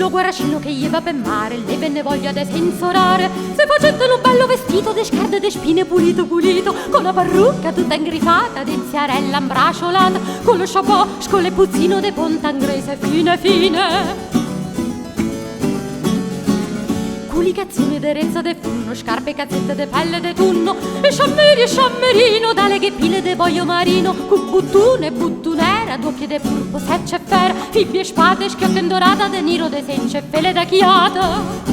lo guarascino che gli va per mare, le venne voglia de sensorare. Se facette un bello vestito de scerde de spine pulito pulito, con la parrucca tutta ingrifata, de ziarella imbracciolata, con lo chapeau, con le puzzino de ponta inglese fine fine. Culicazione d'erezza de funno, scarpe e cazzette de pelle de tunno, e sciammeri e sciammerino, dalle ghepile de boio marino, con buttune e buttunera, doppie de purpo, secce e fera, fibbie e spade, schiocche in dorata, de niro de sence e fele da chiata.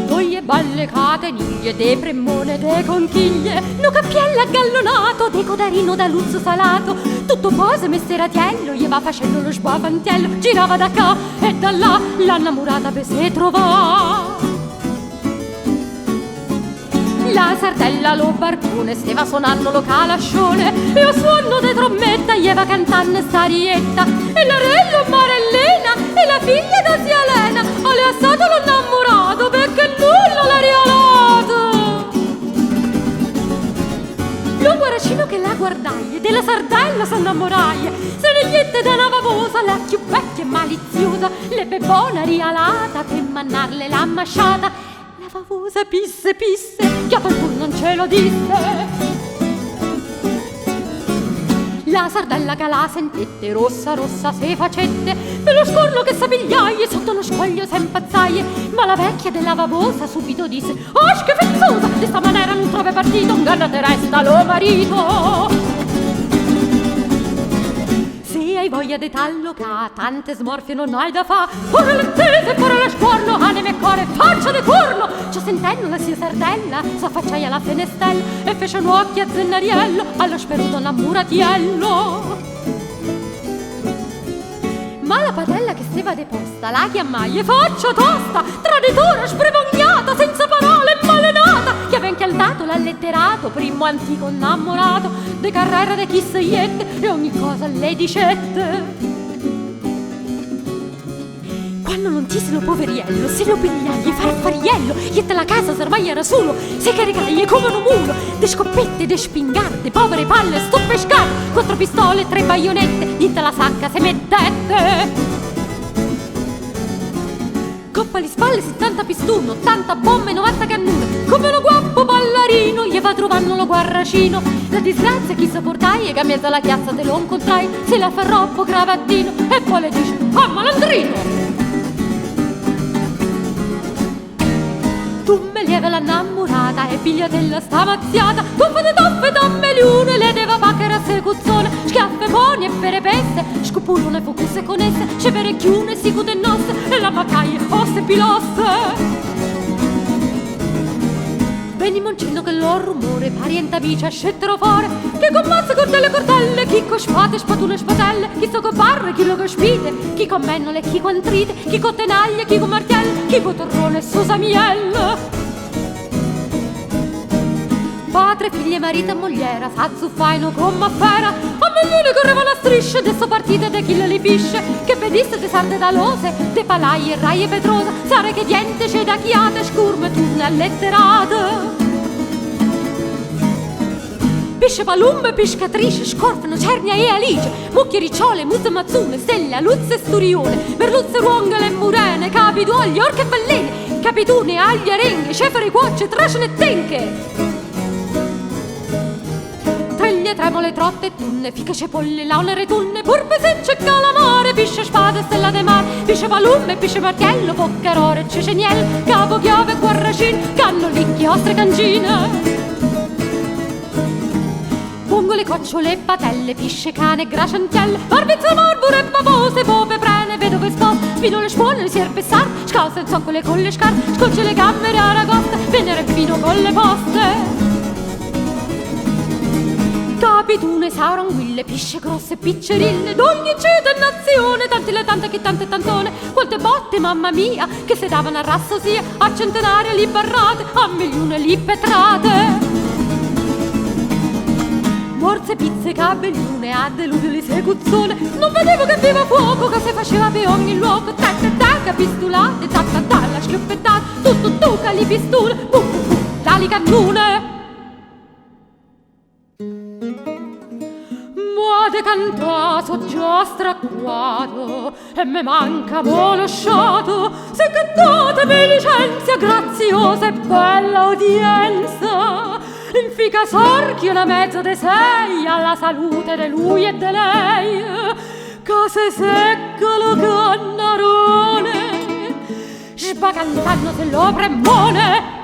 Doglie balle cateniglie, de premone, de conchiglie, no cappiella gallonato, de codarino da luzzo salato, tutto pose messeratiello, gli va facendo lo sbavantiello, girava da qua e da là, l'annamorata per se trovò. La sardella lo barcone steva suonando lo calascione, e o suono de trombetta gli va cantando starietta, e l'arello Marellena e la figlia da zia Elena alle assato l'ho innamorato perché nulla l'ha regalato. Lo guaracino che la guardai della sardella s'innamorai, se ne niente da una vavosa, la più vecchia e maliziosa, le bebona rialata per mannarle la masciata. La vavosa pisse pisse, che a qualcuno non ce lo disse. La sardella che la sentette, rossa rossa se facette, per lo scorno che s'apigliaie, sotto lo scoglio s'impazzaie, ma la vecchia della vavosa subito disse: «Oh, schifezzosa, di sta maniera non trove partito, un ganna te resta lo marito!» Se hai voglia di talloca, tante smorfie non hai da fa, ora le tese, ora le scorno, anime e cuore, faccia di corno! Ciò sentendo la sia sardella, s'affacciai alla fenestella, e fece un occhio a Zennariello, allo speruto innamoratiello. Ma la padella che steva deposta, la chiamai e faccia tosta, traditora, spremognata, senza parole, malenata, che aveva incaldato l'alletterato, primo antico innamorato, de carrera de chi se iette, e ogni cosa le dicette. Quando non tisi lo poveriello, se lo pigliai farfariello, iette la casa ormai era solo, se caricaie come un mulo, de scoppette, de spingarde, povere palle, stoppescate, 4 pistole, 3 baionette, niente la sacca se mettette. Coppa alle spalle 70 pistuno, 80 bombe, 90 cannone, come uno guappo ballarino, gli va trovando lo guarracino. La disgrazia chi sopportai, e che a mezzo alla chiazza te lo incontrai, se la fa roppo cravattino, e poi le dice: «Ah, malandrino!» Tu me lieve l'annamorata e pigliatella sta mazziata, toffe dammeliune, le deva bacchera secuzzone, schiaffe poni e perepesse, scopulone focusse con esse, ceverecchiune sicute nosse, e la baccaie osse pilosse. Veni moncino che lo rumore, parienta vice scettero fuori, che con mazze, cortelle, chi con spade, spatule e spatelle, chi sto con barre, chi lo con spite, chi con mennole, chi con trite, chi con tenaglie, chi con martielle, chi con torrone e susamielle. Padre, figlie, marito e mogliera, s'azzuffaino come a fera, a meglio correvano a strisce, adesso partite de chi le lipisce, che vediste de sarde dalose, de palaie, raie petrosa, sare che diente c'è da chiate, scurme turne alletterate. Pisce palumbe, piscatrice, scorfano, cernia e alice, mucchie, ricciole, muzze, mazzune, stelle, luzze e sturione, merluzze, ruongole e murene, capi, duogli, orche e balene, capitune, agli arenghe, cefere, cuocce, trascine e tenche. Treglie, tremole, trotte e tunne, fiche, cepolli, launere, tunne, purpe, secce, calamare, pisce, spade, stella de mare, pisce, palumbe, pisce, martello, boccherore, ceceniel, capo, chiave, guarracin, canno, licchi, ostre, cancine. Pungole, cocciole e patelle, pisce, cane, graciantelle, barbizze, morbure, babose, pope, prene, vedove, spose, spinole, spuole, sierpe, sarpe, scalze, zoccole con le scarpe, scolce le gambe, aragoste, venere e vino con le poste. Capitune, sauranguille, pisce grosse, piccerille, d'ogni città e nazione, tanti le tante che tante tantone, quante botte, mamma mia, che se davano a rassosia, a centenaria li barrate, a milione li petrate. Morse, pizze, cabelliune, a deludere l'esecuzione, non vedevo che viva fuoco, che si faceva per ogni luogo, tac, pistolate, tac, la schioppettata, tu, cali pistole, dali cannone. De cantà so già stracquato e me manca volosciato. Se cantatemi licenzia, graziosa e bella udienza, infica sorchi una mezzo de sei alla salute de lui e de lei. Case secca lo cannarone, sbacantando se lo premone.